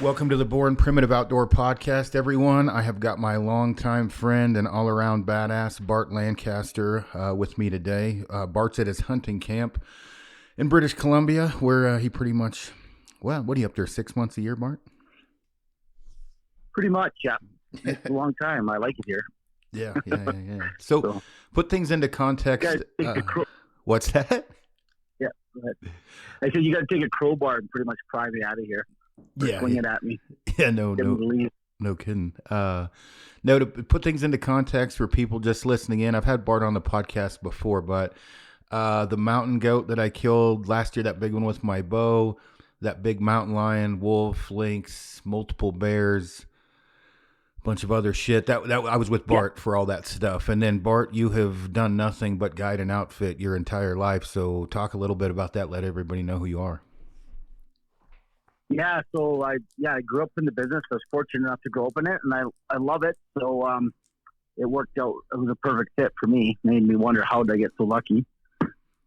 Welcome to the Born Primitive Outdoor Podcast, everyone. I have got my longtime friend and all-around badass, Bart Lancaster, with me today. Bart's at his hunting camp in British Columbia, where he pretty much, well, what are you up there, 6 months a year, Bart? Pretty much, yeah. It's a long time. I like it here. Yeah. So, put things into context. What's that? Yeah, go ahead. I said you got to take a crowbar and pretty much pry me out of here. Swing it at me. Yeah, no kidding. No, to put things into context for people just listening in, I've had Bart on the podcast before, but the mountain goat that I killed last year, that big one with my bow, that big mountain lion, wolf, lynx, multiple bears, bunch of other shit. That I was with Bart for all that stuff. And then Bart, you have done nothing but guide an outfit your entire life. So talk a little bit about that. Let everybody know who you are. Yeah, so I grew up in the business. I was fortunate enough to grow up in it, and I love it. So it worked out. It was a perfect fit for me. Made me wonder how did I get so lucky.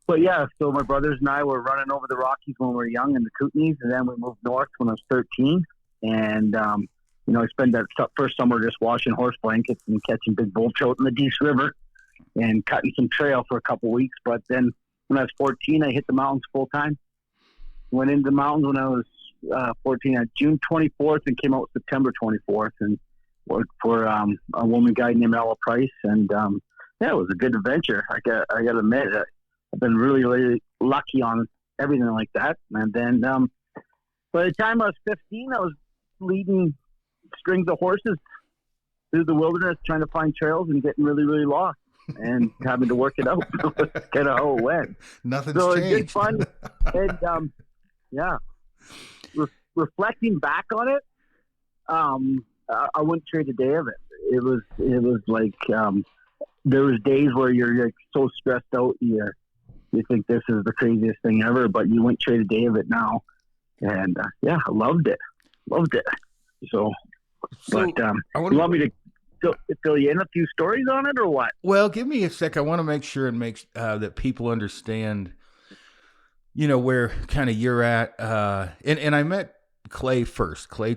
But yeah, so my brothers and I were running over the Rockies when we were young in the Kootenays, and then we moved north when I was 13. And I spent that first summer just washing horse blankets and catching big bull trout in the Dease River and cutting some trail for a couple of weeks. But then when I was 14, I hit the mountains full time. Went into the mountains when I was 14 on June 24th and came out September 24th and worked for a woman guide named Ella Price. And it was a good adventure. I got to admit, I've been really, really lucky on everything like that. And then by the time I was 15, I was leading strings of horses through the wilderness, trying to find trails and getting really, really lost and having to work it out. That's kind of how it went. Nothing's changed. It's good fun. And reflecting back on it, I wouldn't trade a day of it. It was like there was days where you're like so stressed out, you think this is the craziest thing ever, but you wouldn't trade a day of it now. And I loved it. So but you want me to fill you in a few stories on it or what? Well, give me a sec. I want to make sure and make that people understand, where kind of you're at. And I met Clay first. Clay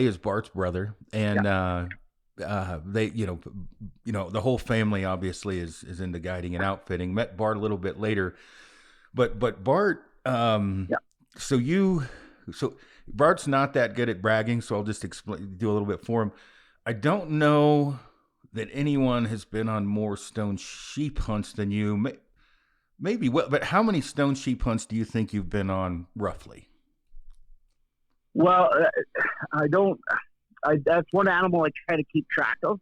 is Bart's brother, and they, the whole family obviously is into guiding and outfitting. Met Bart a little bit later, but Bart, so Bart's not that good at bragging, so I'll just do a little bit for him. I don't know that anyone has been on more stone sheep hunts than you. Maybe, but how many stone sheep hunts do you think you've been on roughly? Well, I don't. That's one animal I try to keep track of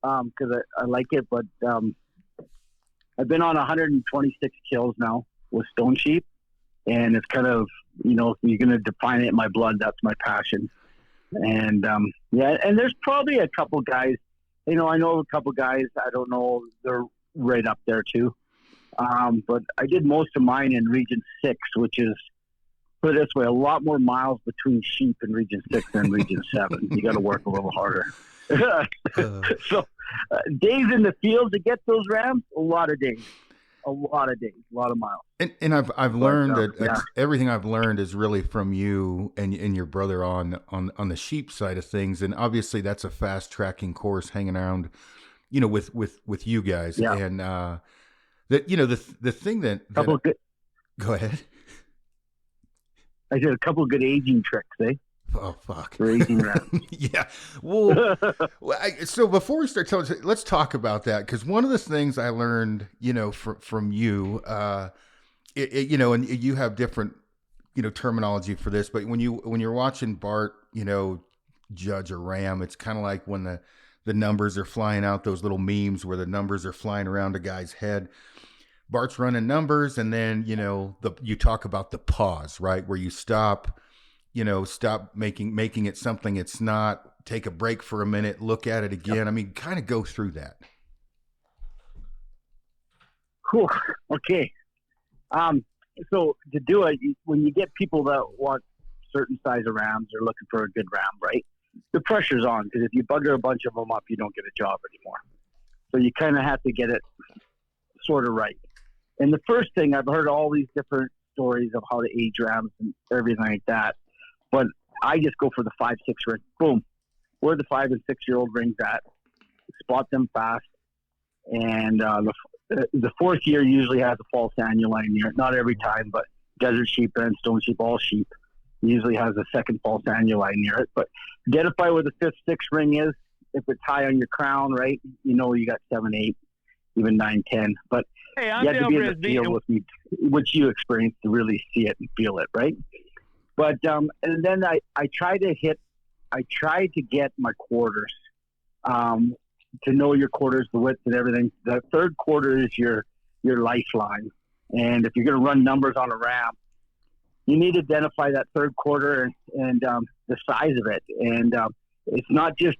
because I like it. But I've been on 126 kills now with stone sheep, and it's kind of, if you're going to define it in my blood, that's my passion. And and there's probably a couple guys. I know a couple guys. I don't know. They're right up there too. But I did most of mine in Region 6, which is, put it this way, a lot more miles between sheep in Region 6 than Region 7. You got to work a little harder. So days in the field to get those rams, a lot of miles. And I've learned that everything I've learned is really from you and your brother on the sheep side of things. And obviously that's a fast tracking course hanging around, with you guys. Yeah. And the thing that go ahead. I did a couple of good aging tricks, eh? Oh, fuck. For aging rams. Yeah. Well, so before we start telling, let's talk about that. Because one of the things I learned, from you, and you have different, terminology for this, but when you're watching Bart, judge a ram, it's kind of like when the numbers are flying out, those little memes where the numbers are flying around a guy's head. Bart's running numbers, and then, you talk about the pause, right? Where you stop making it something it's not, take a break for a minute, look at it again. Yep. I mean, kind of go through that. Cool. Okay. So to do it, when you get people that want certain size of rams or looking for a good ram, right? The pressure's on, because if you bugger a bunch of them up, you don't get a job anymore. So you kind of have to get it sort of right. And the first thing, I've heard all these different stories of how to age rams and everything like that. But I just go for the 5-6 ring. Boom. Where the 5 and 6-year-old rings at. Spot them fast. And the fourth year usually has a false annuline near it. Not every time, but desert sheep and stone sheep, all sheep, usually has a second false annuline near it. But identify where the 5th, 6th ring is. If it's high on your crown, right, you know you got 7, 8, even 9, 10. But hey, you have to be in the field with me, which you experience to really see it and feel it, right? But and then I try to get my quarters, to know your quarters, the width and everything. The third quarter is your lifeline. And if you're going to run numbers on a ramp, you need to identify that third quarter and the size of it. And it's not just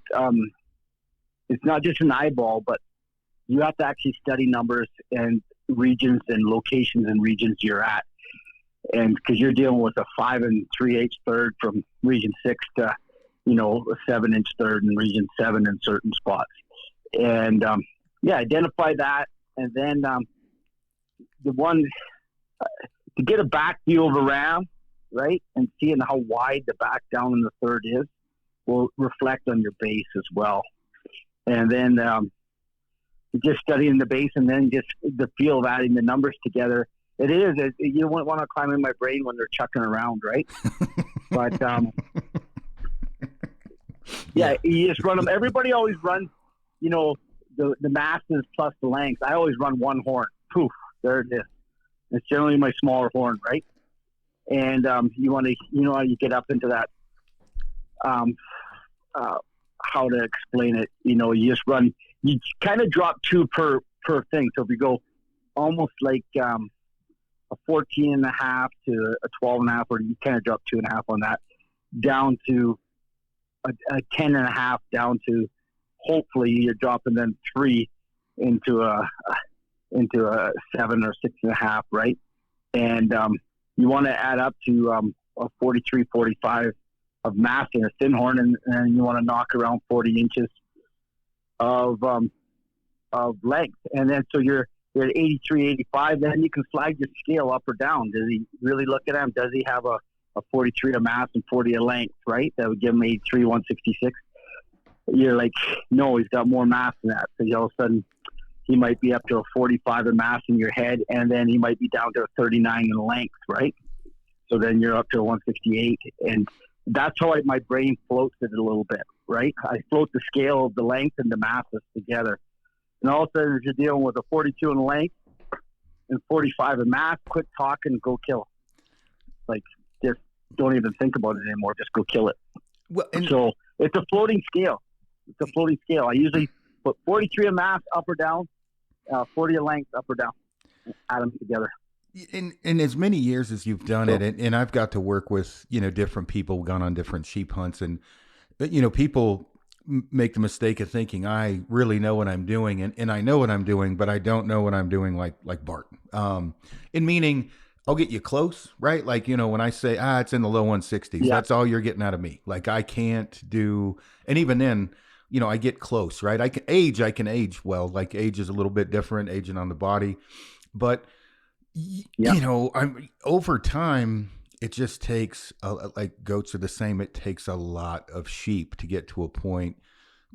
an eyeball, but you have to actually study numbers and regions and locations and regions you're at. And because you're dealing with a 5 3/8 third from region 6 to, a 7-inch third in region 7 in certain spots. And identify that. And then the one to get a back view of a ram, right, and seeing how wide the back down in the third is will reflect on your base as well. And then just studying the base and then just the feel of adding the numbers together. You don't want to climb in my brain when they're chucking around, right? But you just run them. Everybody always runs, the masses plus the length. I always run one horn. Poof, there it is. It's generally my smaller horn, right? And you want to, how you get up into that. How to explain it? You just run. You kind of drop 2 per thing. So if you go almost like a 14.5 to a 12.5, or you kind of drop 2.5 on that, down to a 10.5, down to hopefully you're dropping then 3 into a 7 or 6.5, right? And you want to add up to a 43, 45 of mass in a thin horn, and you want to knock around 40 inches of length. And then so you're at 83, 85, then you can slide your scale up or down. Does he really look at him? Does he have a 43 of mass and 40 of length, right? That would give him 83, 166. You're like, no, he's got more mass than that. So all of a sudden, he might be up to a 45 of mass in your head, and then he might be down to a 39 in length, right? So then you're up to a 168. And that's how my brain floats it a little bit, right? I float the scale of the length and the masses together. And all of a sudden, if you're dealing with a 42 in length and 45 in mass, quit talking, go kill. Like, just don't even think about it anymore. Just go kill it. Well, so it's a floating scale. I usually put 43 of mass up or down, 40 of length up or down, add them together. In as many years as you've done it, and I've got to work with, different people, gone on different sheep hunts, and, people make the mistake of thinking I really know what I'm doing, and I know what I'm doing, but I don't know what I'm doing like Bart. In meaning, I'll get you close, right? Like, when I say, it's in the low 160s, that's all you're getting out of me. Like, I can't do, and even then, I get close, right? I can age well. Like, age is a little bit different, aging on the body, but I'm over time. It just takes like goats are the same. It takes a lot of sheep to get to a point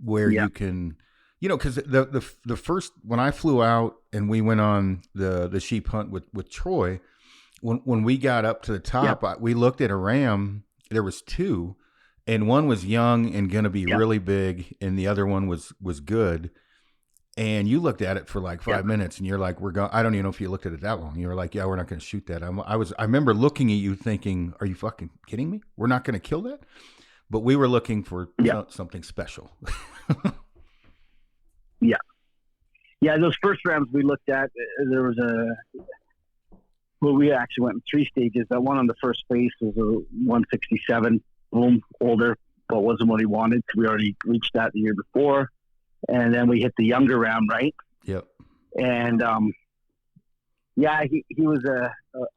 where you can, because the first, when I flew out and we went on the sheep hunt with Troy, when we got up to the top, we looked at a ram. There was 2, and one was young and going to be really big, and the other one was good. And you looked at it for like 5 minutes, and you're like, "We're going." I don't even know if you looked at it that long. You were like, "Yeah, we're not going to shoot that." I remember looking at you thinking, "Are you fucking kidding me? We're not going to kill that." But we were looking for something special. Those first rams we looked at, there was we actually went in 3 stages. That one on the first face was a 167, boom, older, but wasn't what he wanted. We already reached that the year before. And then we hit the younger ram, right? Yep. And he was a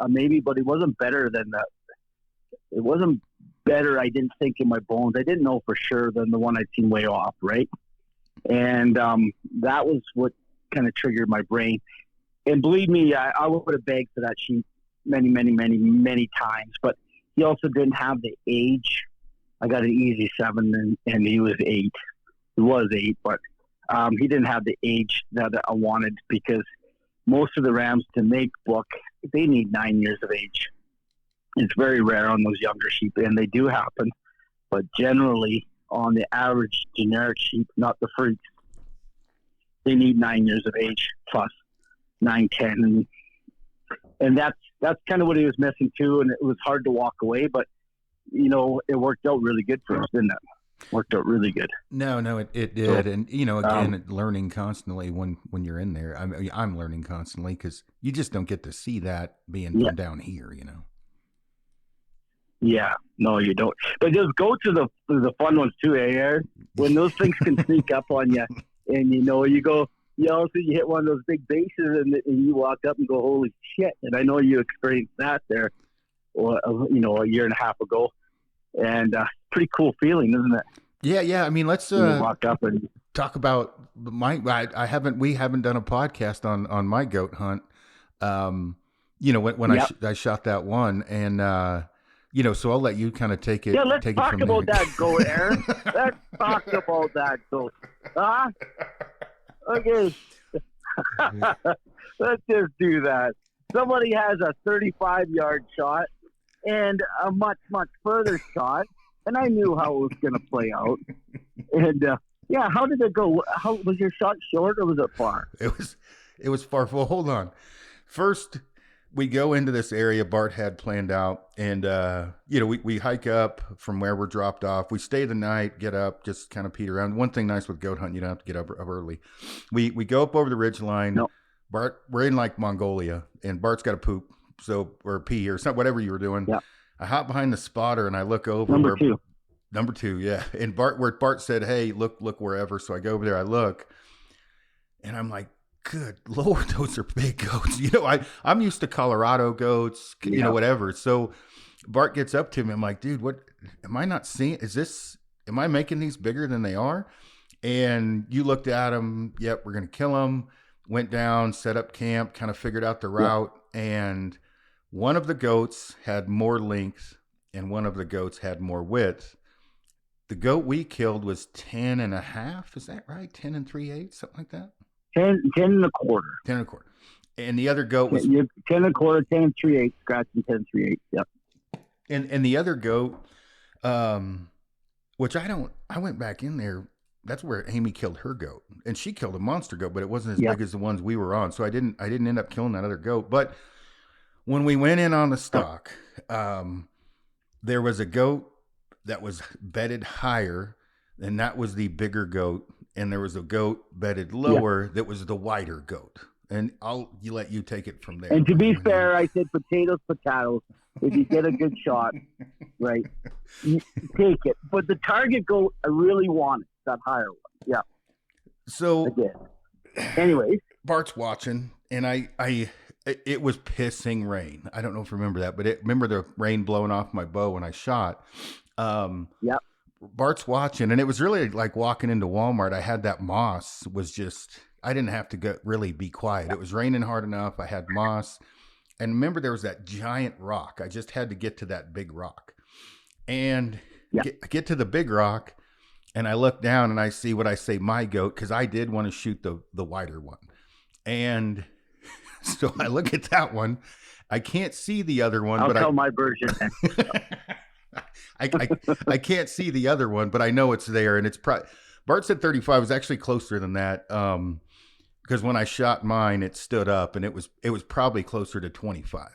maybe, but he wasn't better than that. It wasn't better, I didn't think, in my bones. I didn't know for sure than the one I'd seen way off, right? And that was what kind of triggered my brain. And believe me, I would have begged for that sheep many, many, many, many times. But he also didn't have the age I got an easy 7, and he was 8. He was 8, but he didn't have the age that I wanted, because most of the rams to make book, they need 9 years of age. It's very rare on those younger sheep, and they do happen. But generally, on the average generic sheep, not the freaks, they need 9 years of age plus 9, 10, and that's kind of what he was missing too. And it was hard to walk away, but it worked out really good for us, didn't it? Worked out really good. No, it did. And again, learning constantly when you're in there. I'm learning constantly, because you just don't get to see that being from down here, Yeah, no, you don't. But just go to the fun ones too, Aaron. When those things can sneak up on you, and you go, you hit one of those big bases, and you walk up and go, holy shit! And I know you experienced that there, a year and a half ago, and pretty cool feeling, isn't it? Yeah. I mean, let's walk up and talk about we haven't done a podcast on my goat hunt. When I shot that one, and so I'll let you kind of take it. Yeah, let's take talk it from about there. that goat, Aaron. Let's talk about that goat. Huh? Okay. Let's just do that. Somebody has a 35-yard shot and a much, much further shot, and I knew how it was going to play out. And how did it go? How was your shot, short or was it far? It was far. Well, hold on. First, we go into this area Bart had planned out, and we hike up from where we're dropped off. We stay the night, get up, just kind of pete around. One thing nice with goat hunting, you don't have to get up early. We go up over the ridge line. Nope. Bart, we're in like Mongolia, and Bart's got to poop, or pee or something, whatever you were doing. Yep. I hop behind the spotter and I look over. Number two, yeah. And where Bart said, "Hey, look wherever." So I go over there, I look, and I'm like, good Lord, those are big goats. I'm used to Colorado goats, whatever. So Bart gets up to me. I'm like, dude, what am I not seeing? Am I making these bigger than they are? And you looked at them. Yep, we're going to kill them. Went down, set up camp, kind of figured out the route. Yep. And one of the goats had more length and one of the goats had more width. The goat we killed was 10 and a half. Is that right? 10 and 3/8, something like that? 10 and a quarter. 10 and a quarter. And the other goat was 10 and a quarter, 10 and 3/8, scratching 10 and 3/8. Yep. And the other goat, which I went back in there. That's where Amy killed her goat, and she killed a monster goat, but it wasn't as big as the ones we were on. So I didn't end up killing that other goat. But when we went in on the stock, there was a goat that was bedded higher, and that was the bigger goat. And there was a goat bedded lower that was the wider goat. And let you take it from there. And to be fair, I said potatoes. If you get a good shot, right, you take it. But the target goat, I really wanted that higher one. Yeah. So, anyways, Bart's watching, and it was pissing rain. I don't know if you remember that, but remember the rain blowing off my bow when I shot. Yep. Bart's watching, and it was really like walking into Walmart. I had that moss I didn't have to really be quiet. It was raining hard enough. I had moss. And remember, there was that giant rock. I just had to get to that big rock. And get to the big rock, and I look down, and I see what I say, my goat, because I did want to shoot the wider one. And so I look at that one. I can't see the other one. I'll tell my version. I can't see the other one, but I know it's there. And it's Bart said 35. It was actually closer than that. Because when I shot mine, it stood up, and it was probably closer to 25.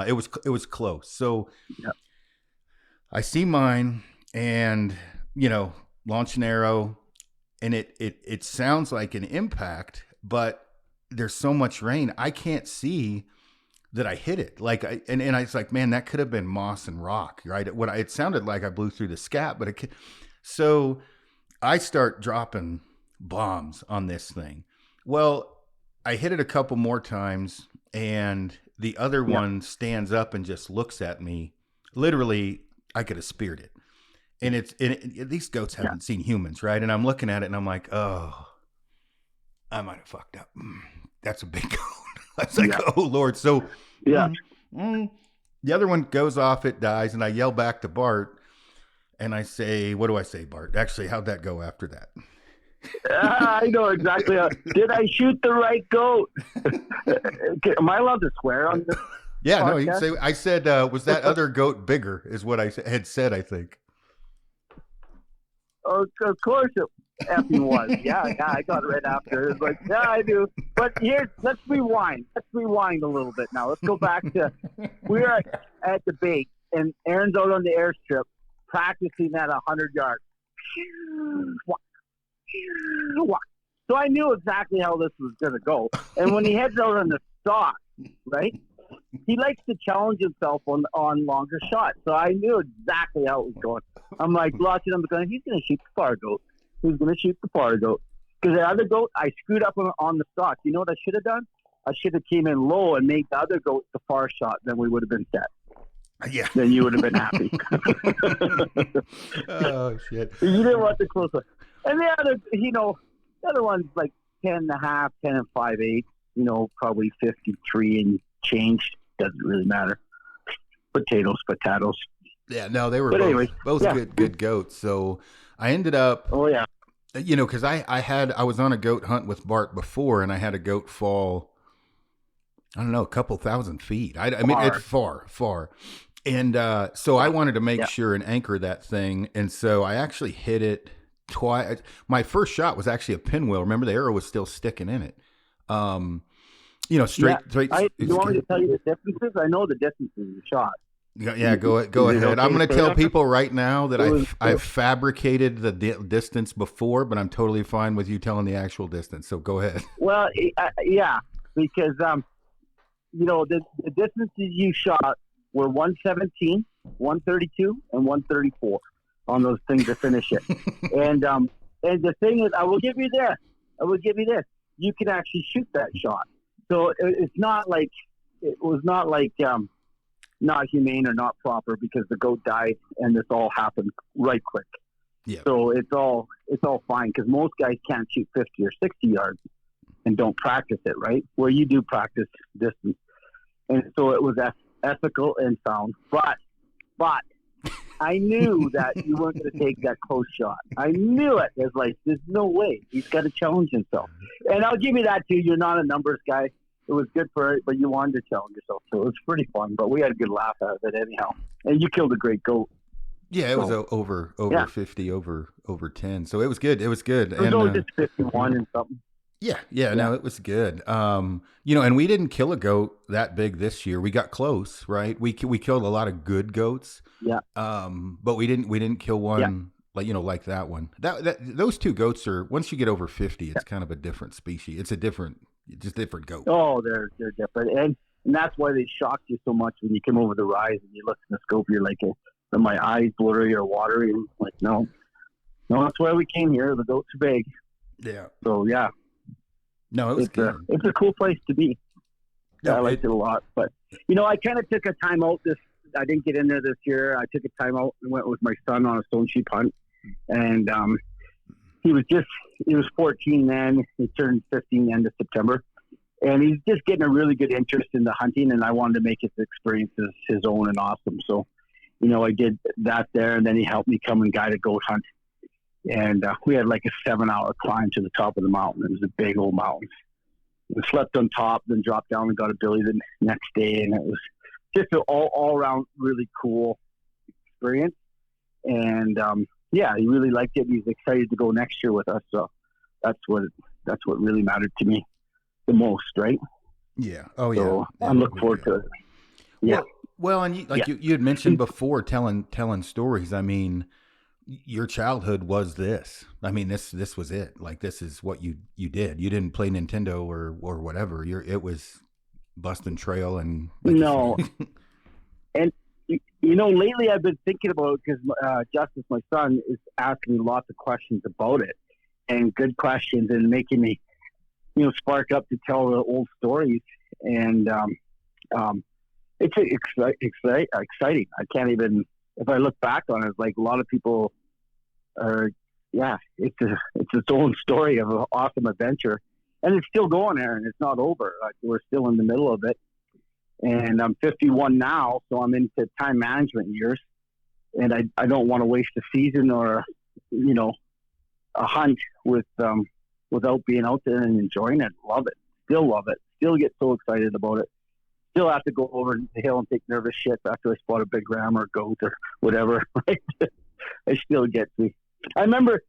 It was close. So I see mine, and launch an arrow, and it sounds like an impact, but there's so much rain, I can't see that I hit it. Like and I was like, man, that could have been moss and rock, right? It sounded like I blew through the scat, but so I start dropping bombs on this thing. Well, I hit it a couple more times, and the other one stands up and just looks at me. Literally, I could have speared it. And these goats haven't seen humans, right? And I'm looking at it, and I'm like, oh, I might have fucked up. That's a big goat. I was like, oh, Lord. So the other one goes off, it dies, and I yell back to Bart. And I say, what do I say, Bart? Actually, how'd that go after that? I know exactly. Did I shoot the right goat? Am I allowed to swear on this Yeah, no, you can podcast? say, I said, was that other goat bigger, is what I had said, I think. Oh, of course it effing was. Yeah, I got it right after. It's like, yeah, I do. But let's rewind. Let's rewind a little bit now. Let's go back to, we were at the bait, and Aaron's out on the airstrip practicing at 100 yards. So I knew exactly how this was going to go. And when he heads out on the stock, right, he likes to challenge himself on longer shots. So I knew exactly how it was going. I'm like watching him going, he's going to shoot the far goat. He's going to shoot the far goat. Because the other goat, I screwed up on the stock. You know what I should have done? I should have came in low and made the other goat the far shot. Then we would have been set. Yeah. Then you would have been happy. Oh, shit. You didn't want the close one. And the other, the other one's like 10.5, 10 and 5/8, probably 53 and change. Doesn't really matter. Potatoes. Yeah, no, they were But both good goats. So I ended up, oh yeah, because I was on a goat hunt with Bart before, and I had a goat fall, I don't know, a couple thousand feet. I mean, it's far. And so I wanted to make sure and anchor that thing. And so I actually hit it twice. My first shot was actually a pinwheel. Remember, the arrow was still sticking in it. Straight. You want me to tell you the differences? I know the differences in the shot. Yeah, go ahead. Okay, I'm going to tell people right now that I've fabricated the distance before, but I'm totally fine with you telling the actual distance. So go ahead. Well, yeah, because the distances you shot were 117, 132, and 134 on those things to finish it. And the thing is, I will give you this. You can actually shoot that shot. So it was not like not humane or not proper, because the goat died and this all happened right quick. Yeah. So it's all fine, because most guys can't shoot 50 or 60 yards and don't practice it, right? Where you do practice distance. And so it was ethical and sound. But I knew that you weren't going to take that close shot. I knew it. It's like, there's no way. He's got to challenge himself. And I'll give you that too. You're not a numbers guy. It was good for it, but you wanted to challenge yourself. So it was pretty fun, but we had a good laugh out of it anyhow. And you killed a great goat. Yeah, it was over 50, over 10. So it was good. It was good. It was only just 51 and something. Yeah, no, it was good. And we didn't kill a goat that big this year. We got close, right? We killed a lot of good goats. Yeah. But we didn't kill one like that one. Those two goats are, once you get over 50, it's kind of a different species. It's different goat. Oh, they're different, and that's why they shocked you so much when you came over the rise and you looked in the scope. You're like, are my eyes blurry or watery? And like, no, that's why we came here. The goats are big. Yeah. So yeah. No, it was good. It's a cool place to be. Yeah, I liked it a lot. But, I kind of took a time out I didn't get in there this year. I took a time out and went with my son on a stone sheep hunt. And he was 14 then. He turned 15 end of September. And he's just getting a really good interest in the hunting. And I wanted to make his experiences his own and awesome. So, I did that there. And then he helped me come and guide a goat hunt. And we had like a 7-hour climb to the top of the mountain. It was a big old mountain. We slept on top, then dropped down and got a billy the next day. And it was just an all around really cool experience. And he really liked it. He's excited to go next year with us. So that's what really mattered to me the most, right? Yeah. Oh yeah. So I'm looking forward to it. Yeah. Well, and you had mentioned before telling stories. I mean, your childhood was this. I mean, this was it. Like, this is what you did. You didn't play Nintendo or whatever. It was busting trail and no. And lately I've been thinking about it, because Justice, my son, is asking me lots of questions about it, and good questions, and making me, spark up to tell the old stories. And it's exciting. I can't even. If I look back on it, like, a lot of people are, it's its own story of an awesome adventure, and it's still going, Aaron. It's not over. Like, we're still in the middle of it, and I'm 51 now, so I'm into time management years, and I don't want to waste a season or, you know, a hunt without being out there and enjoying it. Love it. Still love it. Still get so excited about it. Still have to go over the hill and take nervous shit after I spot a big ram or goat or whatever. It still gets me. I remember,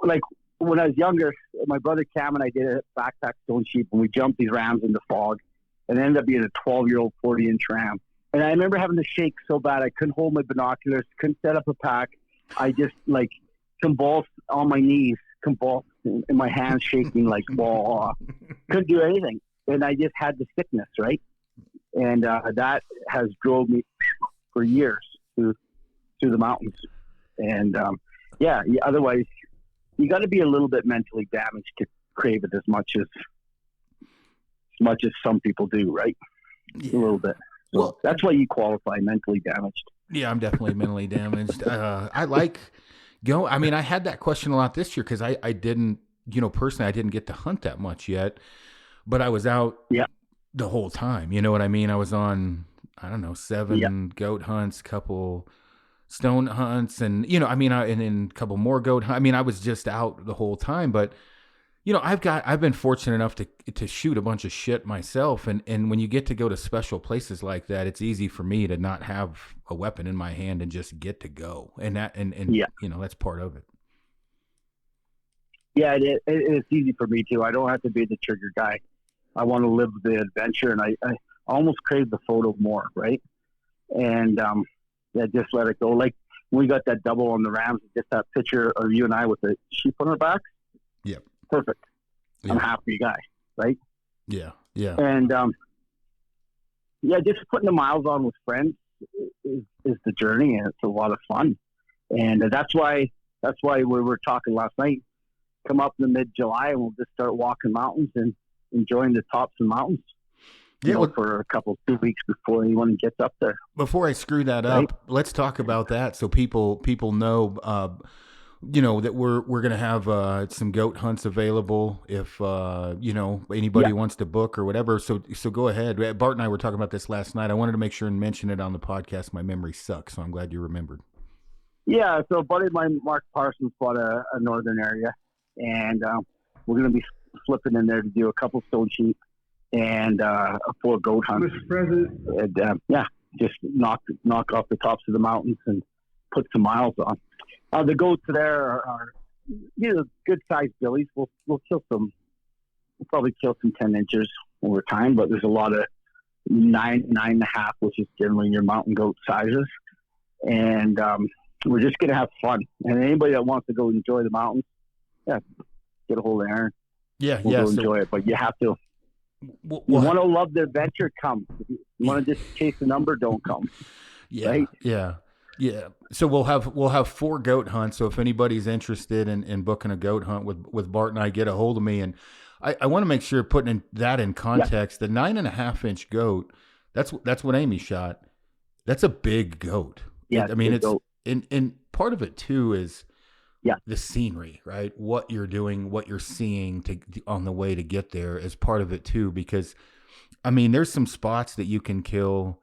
like, when I was younger, my brother Cam and I did a backpack stone sheep, and we jumped these rams in the fog, and it ended up being a 12-year-old 40-inch ram. And I remember having to shake so bad I couldn't hold my binoculars, couldn't set up a pack. I just, like, convulsed on my knees, convulsed, and my hands shaking like, whoa. Couldn't do anything. And I just had the sickness, right? And that has drove me for years through the mountains. And, otherwise, you got to be a little bit mentally damaged to crave it as much as some people do, right? Yeah. A little bit. So well, that's why you qualify mentally damaged. Yeah, I'm definitely mentally damaged. I like go. I mean, I had that question a lot this year because I didn't, you know, personally, I didn't get to hunt that much yet, but I was out the whole time. You know what I mean? I was on, I don't know, 7 goat hunts, couple stone hunts, and, you know, I mean, and then a couple more goat hunts. I mean, I was just out the whole time, but, you know, I've been fortunate enough to shoot a bunch of shit myself. And when you get to go to special places like that, it's easy for me to not have a weapon in my hand and just get to go. And that, and you know, that's part of it. Yeah, it's easy for me too. I don't have to be the trigger guy. I want to live the adventure, and I almost crave the photo more, right? And just let it go. Like when we got that double on the rams, just that picture of you and I with the sheep on our backs. Yep. Perfect. Yeah. I'm a happy guy, right? Yeah, yeah. And just putting the miles on with friends is the journey, and it's a lot of fun. And that's why we were talking last night. Come up in the mid-July, and we'll just start walking mountains and enjoying the tops of mountains. For a couple 2 weeks before anyone gets up there. Before I screw that up, let's talk about that so people know. You know, that we're going to have some goat hunts available if, you know, anybody wants to book or whatever. So go ahead. Bart and I were talking about this last night. I wanted to make sure and mention it on the podcast. My memory sucks, so I'm glad you remembered. Yeah, so a buddy of mine, Mark Parsons, bought a northern area, and we're going to be flipping in there to do a couple stone sheep and a 4 goat hunt. Mr. President. And, just knock off the tops of the mountains and put some miles on. The goats there are you know, good sized billies. We'll kill some. We'll probably kill some 10 inches over time, but there's a lot of 9.5, which is generally your mountain goat sizes. And we're just gonna have fun. And anybody that wants to go enjoy the mountains, get a hold of Aaron. We'll go enjoy it. But you have to. You want to love the adventure? Come. If you want to just chase the number? Don't come. Yeah. Right? Yeah. Yeah. So we'll have 4 goat hunts. So if anybody's interested in booking a goat hunt with Bart and I, get a hold of me. And I want to make sure putting that in context, the 9.5-inch goat, that's what Amy shot. That's a big goat. Yeah. I mean, it's and part of it too is the scenery, right? What you're doing, what you're seeing on the way to get there is part of it too, because I mean, there's some spots that you can kill,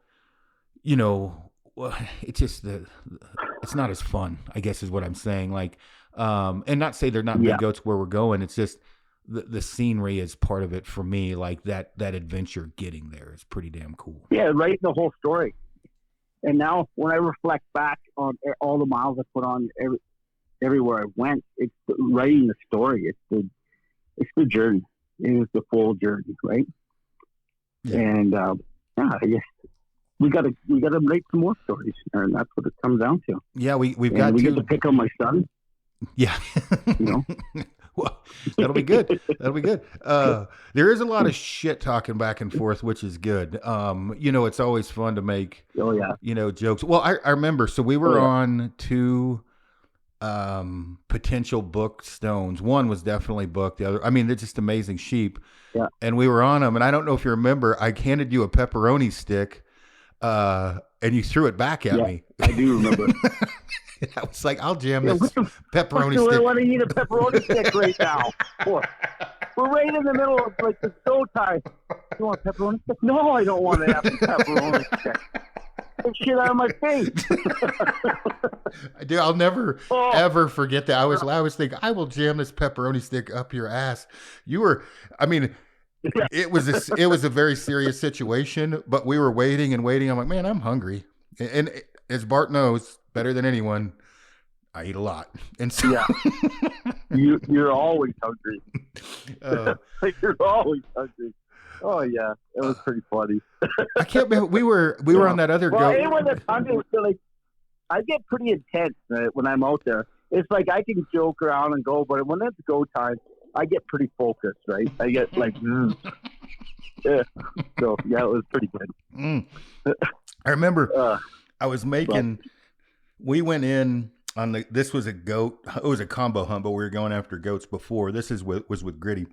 you know, well, it's just it's not as fun, I guess is what I'm saying. Like, and not say they're not big goats where we're going. It's just the scenery is part of it for me. Like that adventure getting there is pretty damn cool. Yeah. Writing the whole story. And now when I reflect back on all the miles I put on everywhere I went, it's writing the story. It's the journey. It is the full journey. Right. Yeah. And, I guess, we gotta write some more stories, and that's what it comes down to. Yeah, we get to pick on my son. Yeah, you know, well, that'll be good. That'll be good. There is a lot of shit talking back and forth, which is good. You know, it's always fun to make. Oh yeah. You know, jokes. Well, I remember. So we were on 2 potential booked stones. One was definitely booked. The other, I mean, they're just amazing sheep. Yeah. And we were on them, and I don't know if you remember. I handed you a pepperoni stick. And you threw it back at me. I do remember. I was like, I'll jam this pepperoni stick. Why do you need a pepperoni stick right now? We're right in the middle of like the show time. You want a pepperoni stick? No, I don't want to have a pepperoni stick. that shit out of my face. Dude, I'll never Oh, ever forget that. I was thinking, I will jam this pepperoni stick up your ass. You were, I mean, yeah, it was a very serious situation, but we were waiting and waiting. I'm like, man, I'm hungry, and as Bart knows better than anyone, I eat a lot, and so yeah. You're always hungry. uh, You're always hungry. Oh yeah, it was pretty funny. I can't remember. We were on that other Well, goat. anyone that's hungry, so like, I get pretty intense when I'm out there. It's like I can joke around and go, but when it's go time, I get pretty focused, right? I get like, yeah. So yeah, it was pretty good. Mm. I remember I was making. We went in on the. This was a goat. It was a combo hunt, but we were going after goats before. This was with Gritty,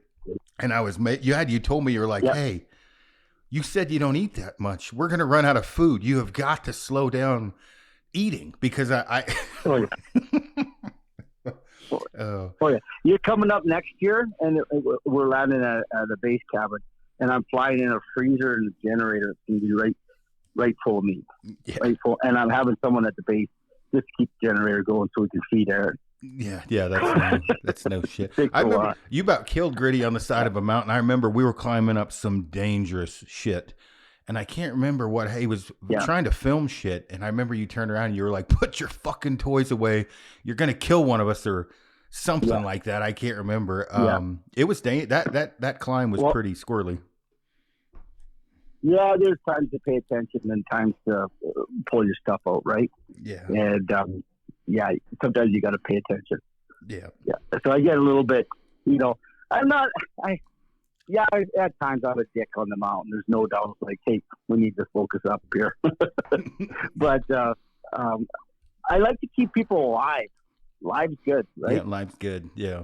and I was you told me you were like, hey, you said you don't eat that much. We're gonna run out of food. You have got to slow down eating because I Oh yeah. Oh yeah. You're coming up next year, and we're landing at a base cabin, and I'm flying in a freezer and a generator. It's gonna be right full of meat, right full, and I'm having someone at the base just keep the generator going so we can feed Aaron. Yeah, that's no shit. I remember you about killed Gritty on the side of a mountain. I remember we were climbing up some dangerous shit, and I can't remember what he was trying to film shit. And I remember you turned around and you were like, "Put your fucking toys away! You're gonna kill one of us or something like that." I can't remember. It was that climb was pretty squirrely. Yeah, there's times to pay attention and times to pull your stuff out, right? Yeah, and sometimes you got to pay attention. Yeah. So I get a little bit, at times I'm a dick on the mountain. There's no doubt. Like, hey, we need to focus up here. But I like to keep people alive. Live's good, right? Yeah, live's good. Yeah.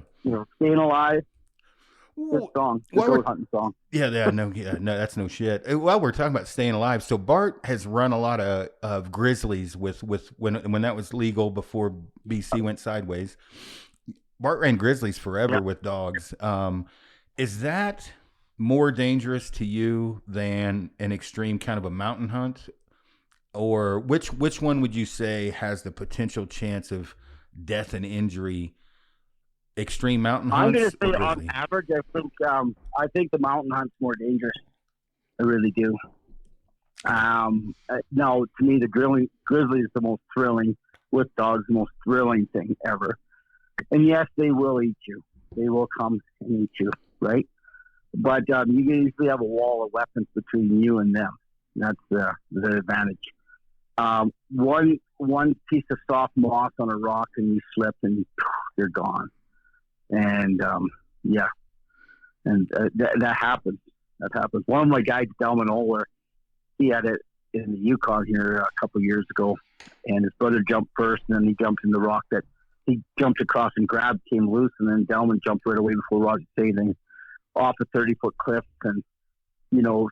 Staying alive. Good song. Good hunting song. Yeah, no, that's no shit. Well, we're talking about staying alive. So Bart has run a lot of grizzlies with when that was legal before BC went sideways. Bart ran grizzlies forever with dogs. Is that more dangerous to you than an extreme kind of a mountain hunt? Or which one would you say has the potential chance of death and injury? Extreme mountain hunts? I'm going to say on average, I think the mountain hunt's more dangerous. I really do. No, to me, the grizzly is the most thrilling, with dogs, the most thrilling thing ever. And yes, they will eat you. They will come and eat you, right? But you can usually have a wall of weapons between you and them. That's the advantage. One piece of soft moss on a rock and you slip and you're gone. And that happens. That happens. One of my guys, Delman Oler, he had it in the Yukon here a couple of years ago, and his brother jumped first, and then he jumped in the rock that he jumped across and grabbed, came loose, and then Delman jumped right away before Roger said anything off a 30-foot cliff, and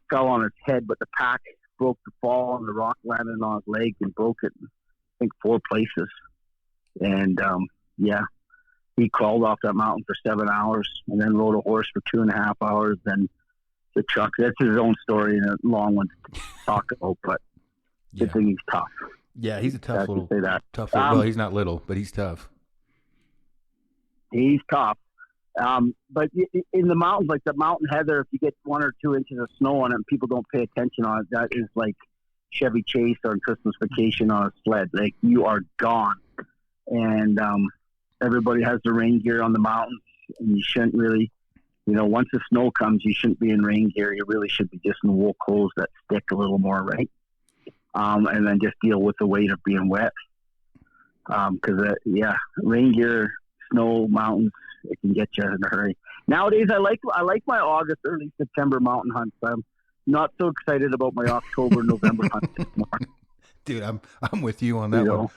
fell on his head, but the pack broke the fall, and the rock landed on his leg and broke it, I think, 4 places, and he crawled off that mountain for 7 hours and then rode a horse for 2.5 hours. Then the truck. That's his own story and a long one to talk about, but good thing he's tough. Yeah, he's a tough little. Say that. Tough. Well, he's not little, but he's tough. He's tough. But in the mountains, like the mountain heather, if you get 1 or 2 inches of snow on it and people don't pay attention on it, that is like Chevy Chase on Christmas Vacation on a sled. Like, you are gone. And everybody has the rain gear on the mountains, and you shouldn't really, once the snow comes, you shouldn't be in rain gear. You really should be just in wool clothes that stick a little more, right? And then just deal with the weight of being wet. Because, rain gear, snow, mountains, it can get you in a hurry. Nowadays, I like my August, early September mountain hunts. I'm not so excited about my October, November hunts anymore. Dude, I'm with you on that one.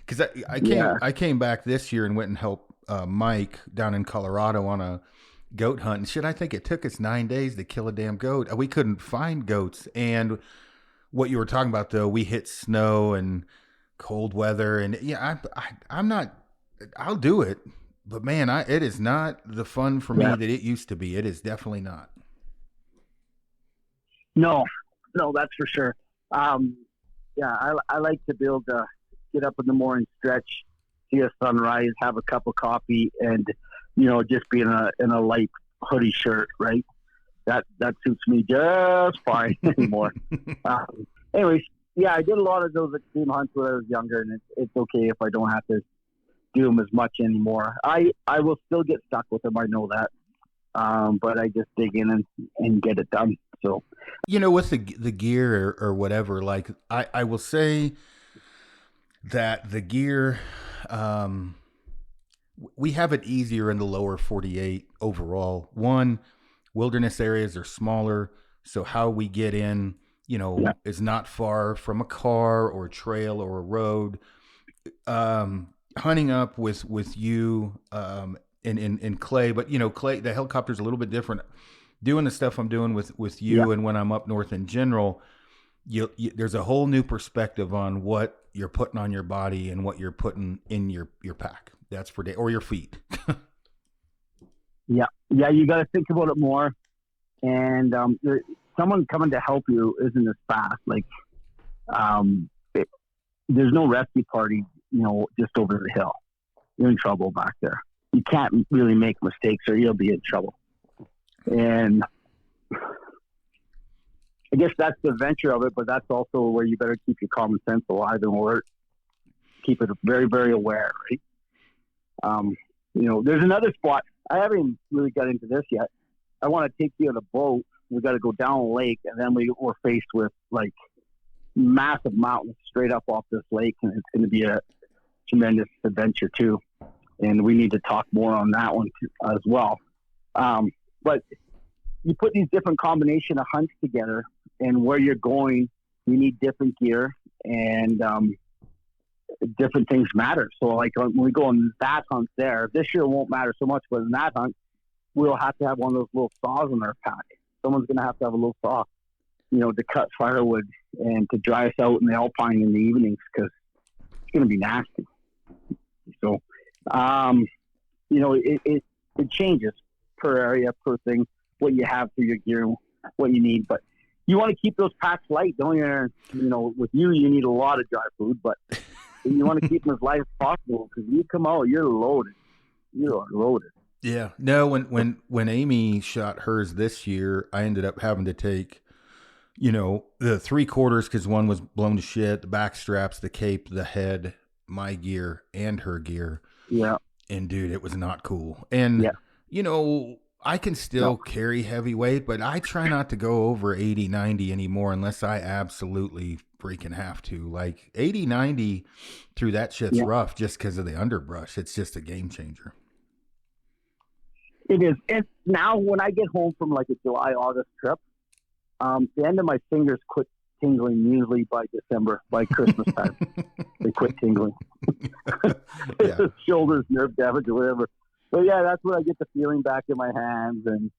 Because I came back this year and went and helped Mike down in Colorado on a goat hunt. And shit, I think it took us 9 days to kill a damn goat. We couldn't find goats. And what you were talking about, though, we hit snow and cold weather. And I'm not, I'll do it. But man, it is not the fun for me that it used to be. It is definitely not. No, that's for sure. I like to be able to get up in the morning, stretch, see a sunrise, have a cup of coffee, and just be in a light hoodie shirt, right? That suits me just fine anymore. Anyways, yeah, I did a lot of those extreme hunts when I was younger, and it's okay if I don't have to do them as much anymore. I will still get stuck with them. I know that, but I just dig in and get it done. So, with the gear or whatever, like I will say that the gear, we have it easier in the lower 48 overall. One, wilderness areas are smaller, so how we get in, is not far from a car or a trail or a road. Hunting up with you in Clay, but Clay, the helicopter's a little bit different. Doing the stuff I'm doing with you, and when I'm up north in general, there's a whole new perspective on what you're putting on your body and what you're putting in your pack. That's for day or your feet. Yeah, you got to think about it more. And someone coming to help you isn't as fast. Like, there's no rescue party, just over the hill. You're in trouble back there. You can't really make mistakes, or you'll be in trouble. And I guess that's the adventure of it, but that's also where you better keep your common sense alive and alert. Keep it very, very aware, right? There's another spot. I haven't really got into this yet. I want to take you on a boat. We got to go down a lake, and then we're faced with like massive mountains straight up off this lake, and it's going to be a tremendous adventure too. And we need to talk more on that one as well. But you put these different combination of hunts together, and where you're going, you need different gear, and different things matter. So like when we go on that hunt there, this year won't matter so much, but in that hunt, we'll have to have one of those little saws in our pack. Someone's going to have a little saw, to cut firewood and to dry us out in the alpine in the evenings, because it's going to be nasty. So, it changes per area, per thing, what you have for your gear, what you need. But you want to keep those packs light, don't you? With you need a lot of dry food, but you want to keep them as light as possible, because you come out, you're loaded. You are loaded. Yeah. No, when Amy shot hers this year, I ended up having to take, the 3/4, because one was blown to shit, the back straps, the cape, the head, my gear, and her gear. Yeah. And dude, it was not cool. And, I can still carry heavy weight, but I try not to go over 80, 90 anymore unless I absolutely freaking have to. Like 80, 90 through that shit's rough just because of the underbrush. It's just a game changer. It is. And now when I get home from like a July, August trip, the end of my fingers quit tingling usually by December, by Christmas time. They quit tingling. Shoulders, nerve damage or whatever. But yeah, that's when I get the feeling back in my hands, and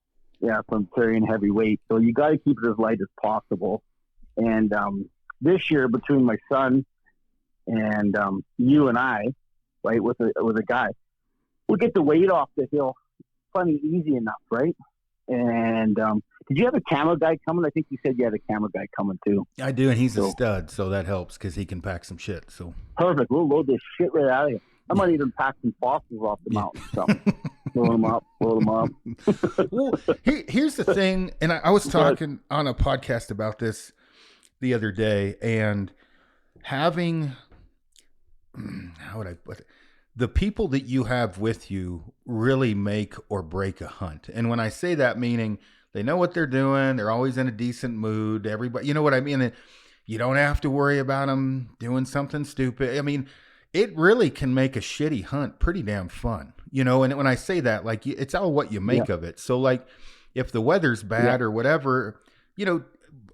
from carrying heavy weight. So you got to keep it as light as possible. And this year, between my son and you and I, right, with a guy, we'll get the weight off the hill plenty easy enough, right? And did you have a camo guy coming? I think you said you had a camo guy coming too. I do, and he's a stud, so that helps because he can pack some shit. So perfect. We'll load this shit right out of here. I might even pack some fossils off the mountain. So load them up. Well, here's the thing, and I was talking on a podcast about this the other day, and having, how would I put it? The people that you have with you really make or break a hunt. And when I say that, meaning they know what they're doing, they're always in a decent mood, everybody, you know what I mean? You don't have to worry about them doing something stupid. I mean, it really can make a shitty hunt pretty damn fun, and when I say that, like, it's all what you make of it. So like if the weather's bad or whatever,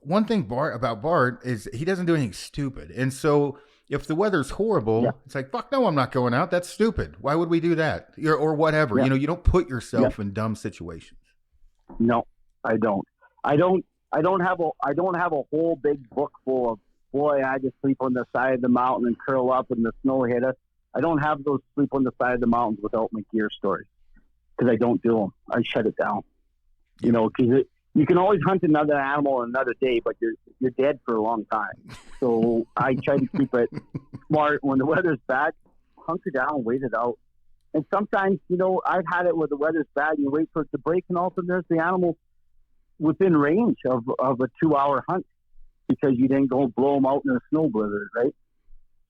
one thing about Bart is he doesn't do anything stupid. And so if the weather's horrible, it's like, fuck no, I'm not going out. That's stupid. Why would we do that? Or whatever. You don't put yourself in dumb situations. No, I don't. I don't have a whole big book full of, boy, I just sleep on the side of the mountain and curl up and the snow hit us. I don't have those sleep on the side of the mountains without my gear stories, because I don't do them. I shut it down. Because you can always hunt another animal another day, but you're dead for a long time. So I try to keep it smart. When the weather's bad, hunker down, wait it out. And sometimes, I've had it where the weather's bad, you wait for it to break, and all of a sudden there's the animal within range of a 2-hour hunt because you didn't go blow them out in a snow blizzard, right?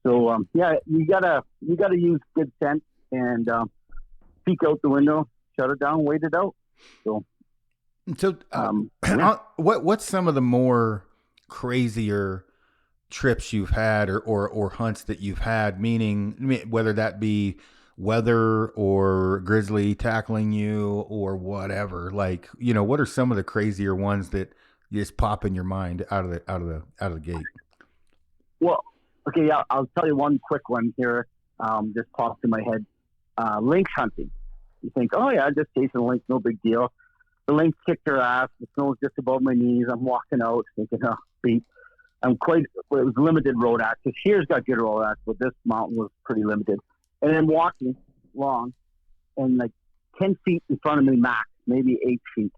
So you gotta use good sense and peek out the window, shut it down, wait it out. So what's some of the more crazier trips you've had or hunts that you've had? Meaning, whether that be weather or grizzly tackling you or whatever. Like, what are some of the crazier ones that just pop in your mind out of the gate? Well, okay, yeah, I'll tell you one quick one here. Just popped in my head. Lynx hunting. You think, oh yeah, just chasing a lynx, no big deal. The lynx kicked her ass. The snow's just above my knees. I'm walking out thinking, oh, feet. It was limited road access. Here's got good road access, but this mountain was pretty limited. And then walking along, and like 10 feet in front of me max, maybe 8 feet,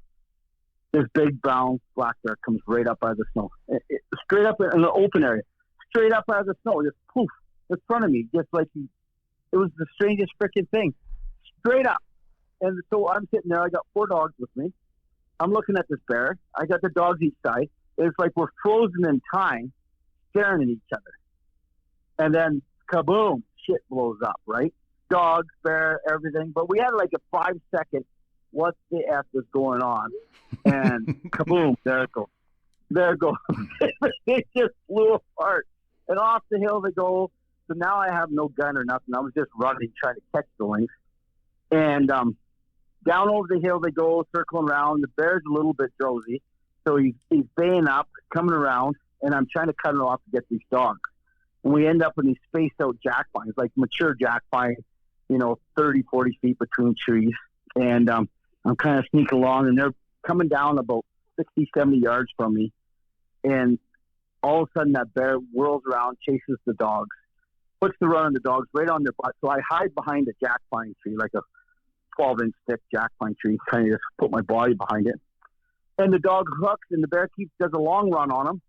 this big brown black bear comes right up out of the snow. Straight up in the open area. Straight up out of the snow. Just poof, in front of me. Just like it was the strangest freaking thing. Straight up. And so I'm sitting there. I got 4 dogs with me. I'm looking at this bear. I got the dogs each side. It's like we're frozen in time, staring at each other. And then, kaboom, shit blows up, right? Dogs, bear, everything. But we had like a 5-second, what the F is going on? And kaboom, there it goes. There it goes. It just flew apart. And off the hill they go. So now I have no gun or nothing. I was just running, trying to catch the lynx. And down over the hill they go, circling around. The bear's a little bit drowsy. So he's baying up, coming around, and I'm trying to cut it off to get these dogs. And we end up in these spaced out jack pines, like mature jack pine, 30, 40 feet between trees. And I'm kind of sneaking along, and they're coming down about 60, 70 yards from me. And all of a sudden that bear whirls around, chases the dogs, puts the run on the dogs right on their butt. So I hide behind a jack pine tree, like a 12-inch thick jack pine tree, kind of just put my body behind it. And the dog hooks, and the bear does a long run on him,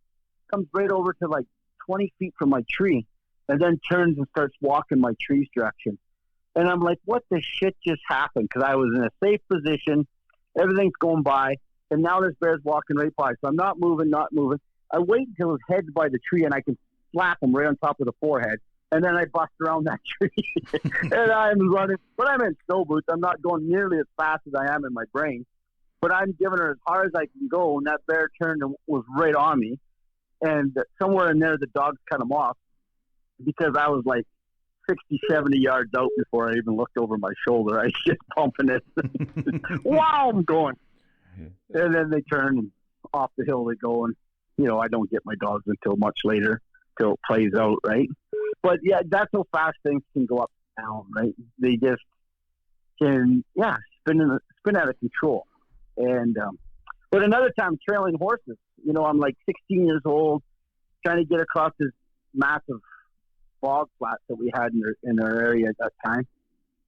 comes right over to like 20 feet from my tree, and then turns and starts walking my tree's direction. And I'm like, what the shit just happened? Because I was in a safe position. Everything's going by. And now this bear's walking right by. So I'm not moving. I wait until his head's by the tree, and I can slap him right on top of the forehead. And then I bust around that tree. And I'm running. But I'm in snow boots. I'm not going nearly as fast as I am in my brain. But I'm giving her as hard as I can go. And that bear turned and was right on me. And somewhere in there, the dogs cut him off because I was like 60, 70 yards out before I even looked over my shoulder. I was just pumping it. Wow, I'm going. And then they turn and off the hill they go. And, I don't get my dogs until much later, till it plays out, right? But, yeah, that's how fast things can go up and down, right? They just can, spin out of control. And but another time, trailing horses. I'm like 16 years old, trying to get across this massive bog flat that we had in our area at that time.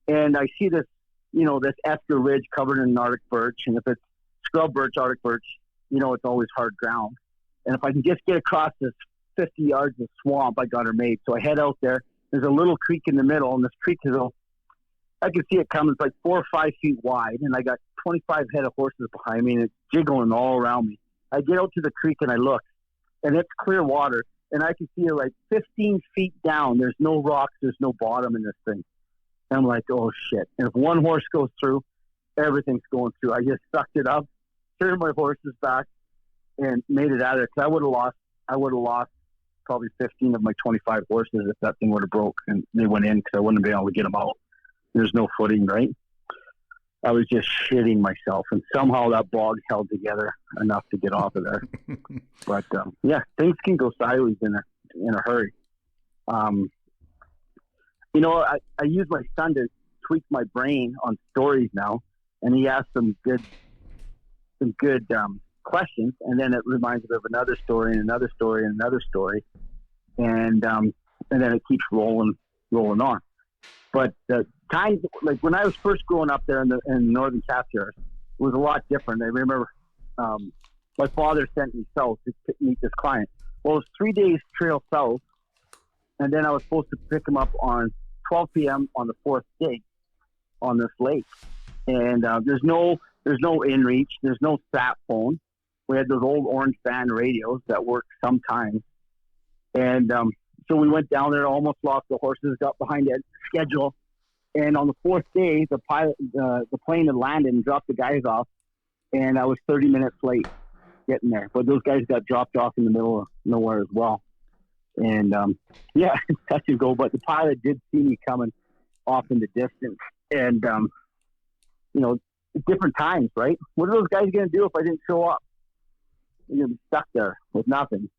And I see this, this Esker Ridge covered in Arctic birch. And if it's scrub birch, Arctic birch, it's always hard ground. And if I can just get across this 50 yards of swamp, I got her made. So I head out there. There's a little creek in the middle, and this creek is I can see it coming. It's like 4 or 5 feet wide, and I got 25 head of horses behind me, and it's jiggling all around me. I get out to the creek, and I look, and it's clear water, and I can see it like 15 feet down. There's no rocks. There's no bottom in this thing. And I'm like, oh, shit. And if one horse goes through, everything's going through. I just sucked it up, turned my horses back, and made it out of there. Because I would have lost probably 15 of my 25 horses if that thing would have broke and they went in, because I wouldn't have been able to get them out. There's no footing, right? I was just shitting myself, and somehow that bog held together enough to get off of there. But things can go sideways in a hurry. I use my son to tweak my brain on stories now, and he asks some good questions, and then it reminds me of another story and another story and another story, and then it keeps rolling on. But the times, like when I was first growing up there in the northern Cassiars, it was a lot different. I remember my father sent me south to meet this client. Well, it was 3 days trail south, and then I was supposed to pick him up on 12 p.m. on the fourth day on this lake. And there's no inReach, there's no sat phone. We had those old orange band radios that work sometimes. And so we went down there, almost lost the horses, got behind the schedule. And on the fourth day, the plane had landed and dropped the guys off. And I was 30 minutes late getting there. But those guys got dropped off in the middle of nowhere as well. And yeah, touch and go. But the pilot did see me coming off in the distance. And, you know, different times, right? What are those guys going to do if I didn't show up? You're going to be stuck there with nothing.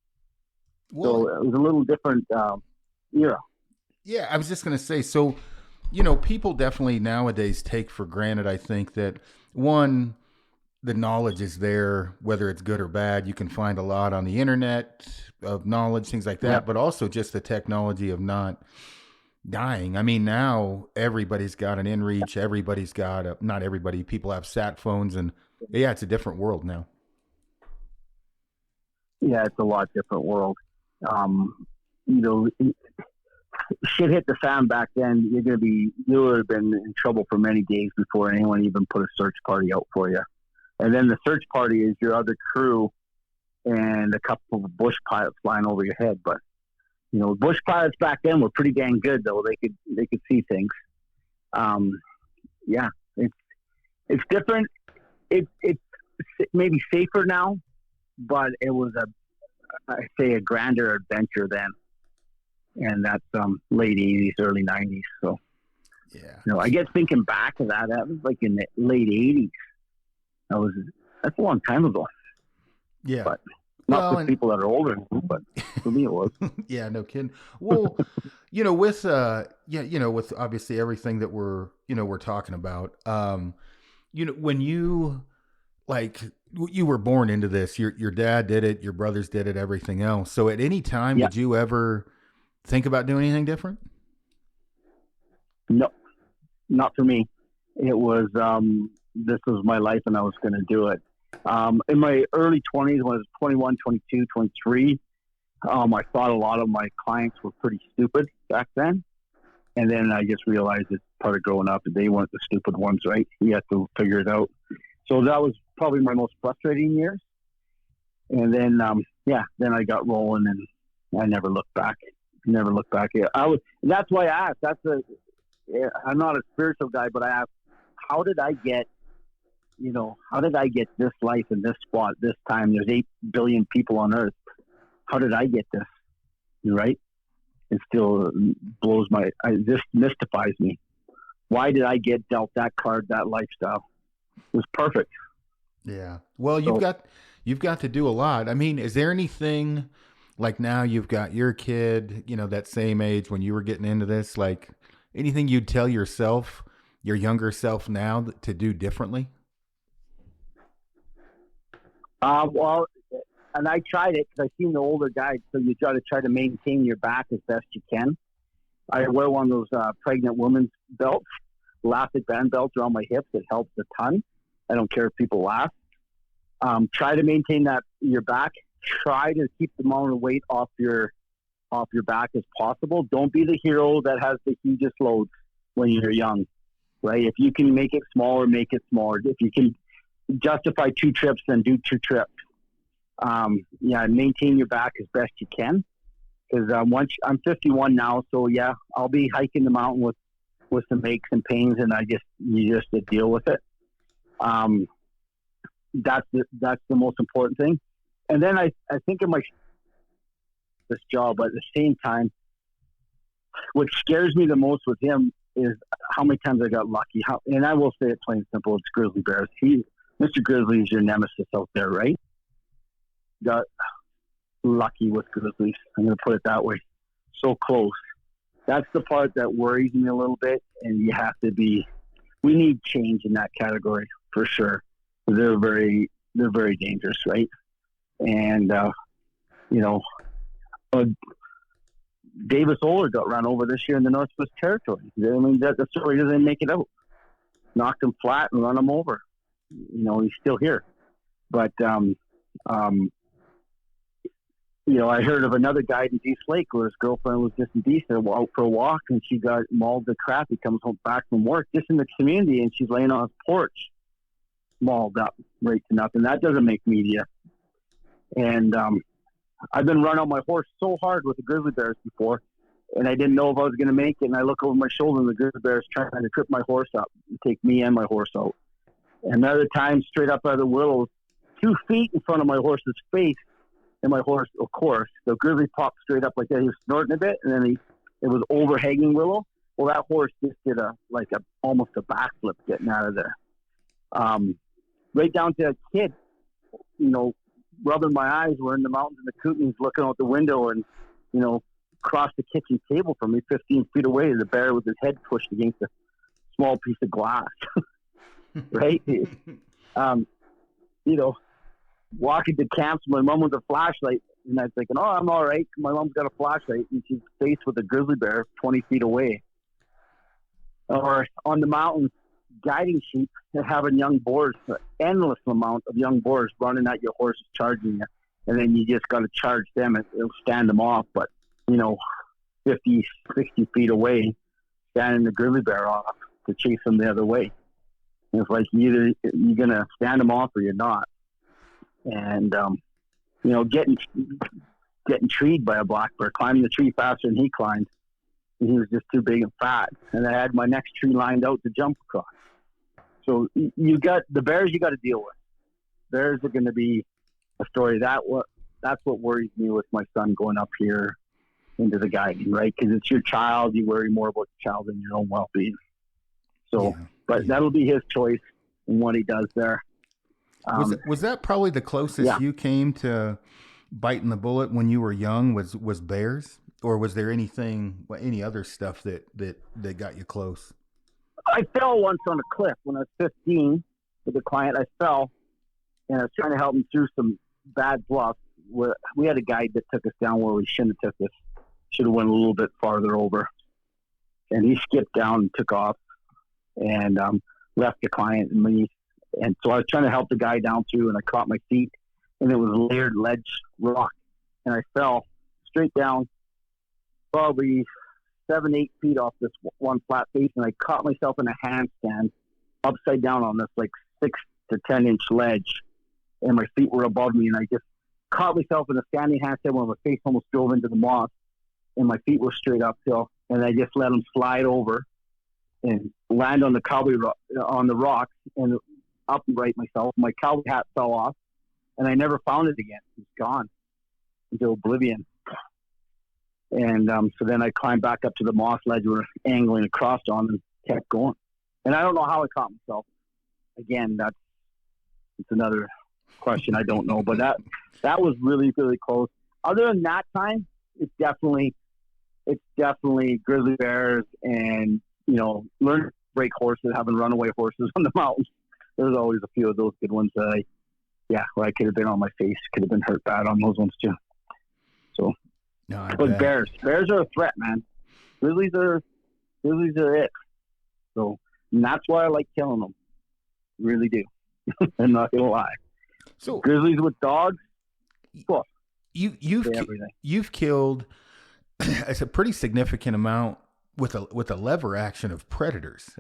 Well, so it was a little different era. Yeah, I was just going to say, so, you know, people definitely nowadays take for granted, I think, that one, the knowledge is there, whether it's good or bad. You can find a lot on the internet of knowledge, things like that, Yeah. but also just the technology of not dying. I mean, now everybody's got an inReach, everybody's got not everybody, people have sat phones, and yeah, it's a different world now. Yeah, it's a lot different world. You know, shit hit the fan back then. You would have been in trouble for many days before anyone even put a search party out for you. And then the search party is your other crew and a couple of bush pilots flying over your head. But you know, bush pilots back then were pretty dang good, though. They could see things. Yeah, it's different. It's maybe safer now, but it was a grander adventure then, and that's late '80s, early '90s. So yeah, you know, I guess thinking back to that was like in the late '80s. That's a long time ago. Yeah. But not for people that are older, but for me it was. Yeah, no kidding. Well, you know, with with obviously everything that we're talking about, you know, when you were born into this, your dad did it, your brothers did it, everything else. So at any time, did you ever think about doing anything different? No, not for me. It was this was my life, and I was going to do it. In my early 20s, when I was 21, 22, 23, I thought a lot of my clients were pretty stupid back then. And then I just realized it's part of growing up that they weren't the stupid ones, right? You have to figure it out. So that was probably my most frustrating years. And then, then I got rolling, and I never looked back. Never looked back. That's why I asked. I'm not a spiritual guy, but I asked, how did I get this life in this spot, this time? There's 8 billion people on Earth. How did I get this? Right? It still this mystifies me. Why did I get dealt that card, that lifestyle? It was perfect. Yeah. Well, you've got to do a lot. I mean, is there anything, like, now you've got your kid, you know, that same age when you were getting into this, like anything you'd tell yourself, your younger self now, to do differently? Well, and I tried it because I seen the older guys. So you got to try to maintain your back as best you can. I wear one of those pregnant women's belts, elastic band belts around my hips. It helps a ton. I don't care if people laugh. Try to maintain your back. Try to keep the amount of weight off your back as possible. Don't be the hero that has the hugest loads when you're young, right? If you can make it smaller, make it smaller. If you can justify 2 trips, then do 2 trips. Maintain your back as best you can. Because once I'm 51 now, so yeah, I'll be hiking the mountain with some aches and pains, and you just deal with it. That's the most important thing. And then I think of this job, but at the same time, what scares me the most with him is how many times I got lucky. And I will say it plain and simple, it's grizzly bears. Mr. Grizzly is your nemesis out there, right? Got lucky with grizzlies. I'm going to put it that way. So close. That's the part that worries me a little bit, and we need change in that category for sure. They're very dangerous, right? And, Davis Oler got run over this year in the Northwest Territories. I mean, the story doesn't make it out. Knocked him flat and run him over. You know, he's still here. But Um, I heard of another guy in East Lake where his girlfriend was just indecent, out for a walk, and she got mauled to crap. He comes home back from work just in the community, and she's laying on his porch, mauled up right to nothing. That doesn't make media. And I've been run on my horse so hard with the grizzly bears before, and I didn't know if I was going to make it. And I look over my shoulder, and the grizzly bear's trying to trip my horse up and take me and my horse out. Another time, straight up out of the willows, 2 feet in front of my horse's face. And my horse, of course, the grizzly popped straight up like that. He was snorting a bit, and then it was overhanging willow. Well, that horse just did almost a backflip getting out of there. Right down to a kid, rubbing my eyes. We're in the mountains in the Kootenays, looking out the window, and across the kitchen table from me, 15 feet away, the bear with his head pushed against a small piece of glass. Right? Walking to camps, my mom with a flashlight, and I'm thinking, oh, I'm all right. My mom's got a flashlight, and she's faced with a grizzly bear 20 feet away. Or on the mountain, guiding sheep and having young boars, an endless amount of young boars running at your horse, charging you. And then you just got to charge them, and it'll stand them off. But, 50, 60 feet away, standing the grizzly bear off to chase them the other way. And it's like either you're going to stand them off or you're not. And, getting treed by a black bear, climbing the tree faster than he climbed. And he was just too big and fat. And I had my next tree lined out to jump across. So you got the bears you got to deal with. Bears are going to be a story. That's what worries me with my son going up here into the guiding, right? Because it's your child. You worry more about the child than your own well-being. So, that'll be his choice and what he does there. Was that probably the closest you came to biting the bullet when you were young? Was bears, or was there any other stuff that got you close? I fell once on a cliff when I was 15 with a client. I fell, and I was trying to help him through some bad bluffs. We had a guide that took us down where we shouldn't have took us. Should have went a little bit farther over, and he skipped down and took off, and left the client and me. And so I was trying to help the guy down through, and I caught my feet, and it was layered ledge rock, and I fell straight down, probably 7-8 feet off this one flat face, and I caught myself in a handstand, upside down on this 6 to 10 inch ledge, and my feet were above me, and I just caught myself in a standing handstand when my face almost drove into the moss, and my feet were straight uphill, and I just let them slide over and land on the on the rocks, and upright myself. My cowboy hat fell off, and I never found it again. It's gone into oblivion. And so then I climbed back up to the moss ledge we're angling across on and kept going. And I don't know how I caught myself. Again, it's another question I don't know. But that was really, really close. Other than that time, it's definitely grizzly bears and learn to break horses, having runaway horses on the mountains. There's always a few of those good ones that where I could have been on my face, could have been hurt bad on those ones too. So, but bears are a threat, man. Grizzlies are it. So, and that's why I like killing them. Really do. I'm not gonna lie. So grizzlies with dogs. Well, you've killed it's a pretty significant amount with a lever action of predators.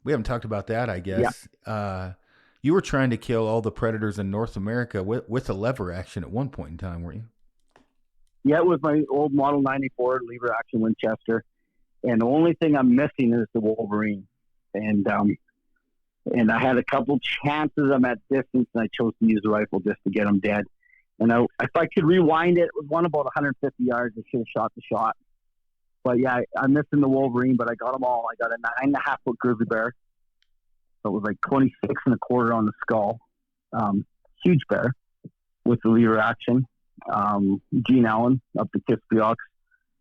We haven't talked about that, I guess. Yeah. You were trying to kill all the predators in North America with a lever action at one point in time, weren't you? Yeah, it was my old Model 94 lever action Winchester. And the only thing I'm missing is the Wolverine. And I had a couple chances. I'm at distance, and I chose to use the rifle just to get them dead. And if I could rewind it, one about 150 yards, I should have shot the shot. But yeah, I'm missing the Wolverine, but I got them all. I got a 9.5 foot grizzly bear. So it was 26.25 on the skull. Huge bear with the lever action. Gene Allen up to Kispiox.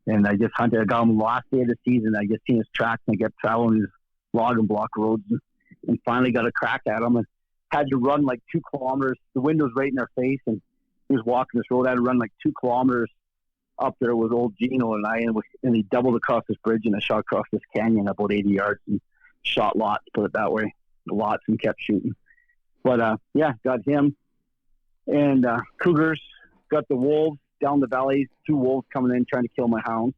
And I just hunted. I got him the last day of the season. I just seen his tracks, and I kept traveling these log and block roads, and finally got a crack at him, and had to run 2 kilometers. The window's right in our face, and he was walking this road. I had to run 2 kilometers up there with old Gino and I, and he doubled across this bridge, and I shot across this canyon about 80 yards and shot lots, put it that way. Lots, and kept shooting. But got him. And cougars got the wolves down the valley. 2 wolves coming in trying to kill my hounds.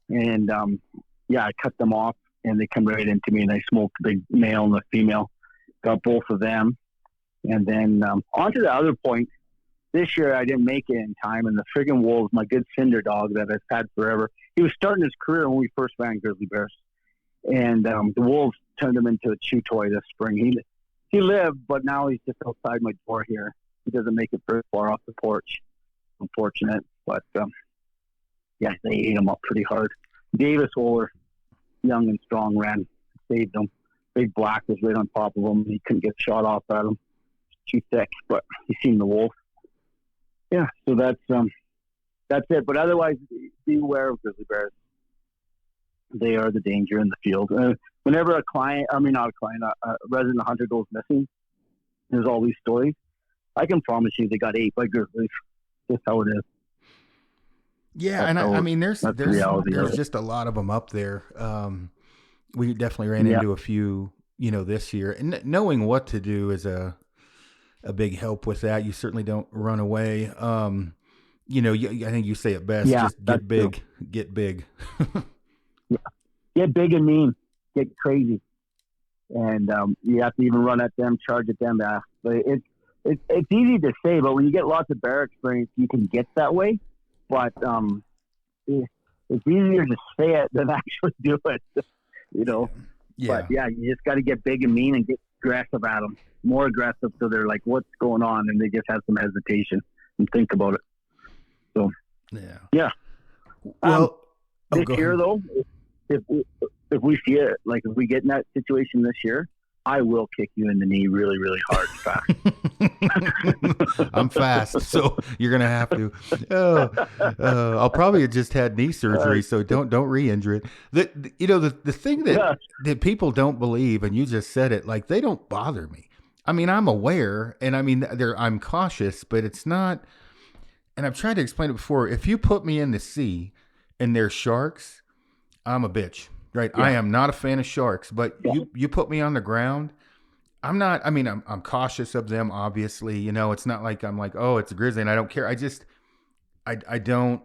And I cut them off, and they come right into me, and I smoked the big male and the female. Got both of them. And then on to the other point. This year I didn't make it in time, and the friggin' wolves, my good cinder dog that I've had forever, he was starting his career when we first ran grizzly bears. And the wolves turned him into a chew toy this spring. He lived, but now he's just outside my door here. He doesn't make it very far off the porch. Unfortunate, but they ate him up pretty hard. Davis Oler, young and strong, saved him. Big Black was right on top of him. He couldn't get shot off at him. Too thick, but he seen the wolf. Yeah, so that's it. But otherwise, be aware of grizzly bears. They are the danger in the field. Whenever a resident hunter goes missing, there's all these stories. I can promise you they got ate by grizzlies. Just how it is. Yeah, and I mean, there's just a lot of them up there. We definitely ran into a few, this year. And knowing what to do is a big help with that. You certainly don't run away. I think you say it best. Yeah, just get big, true. Get big. Yeah. Get big and mean. Get crazy. And you have to even run at them, charge at them. But it's easy to say, but when you get lots of bear experience, you can get that way. But it's easier to say it than actually do it. Yeah. But you just got to get big and mean and get aggressive at them. More aggressive, so they're like, "What's going on?" And they just have some hesitation and think about it. So, yeah. Well, this year though, if we see it, like if we get in that situation this year, I will kick you in the knee really, really hard fast. I'm fast, so you're gonna have to. I'll probably have just had knee surgery, so don't re-injure it. The thing that people don't believe, and you just said it, like they don't bother me. I mean, I'm aware, and I mean, I'm cautious, but it's not. And I've tried to explain it before. If you put me in the sea and there's sharks, I'm a bitch, right? Yeah. I am not a fan of sharks, but you put me on the ground, I'm not. I mean, I'm cautious of them, obviously. It's not like I'm like, oh, it's a grizzly, and I don't care. I don't.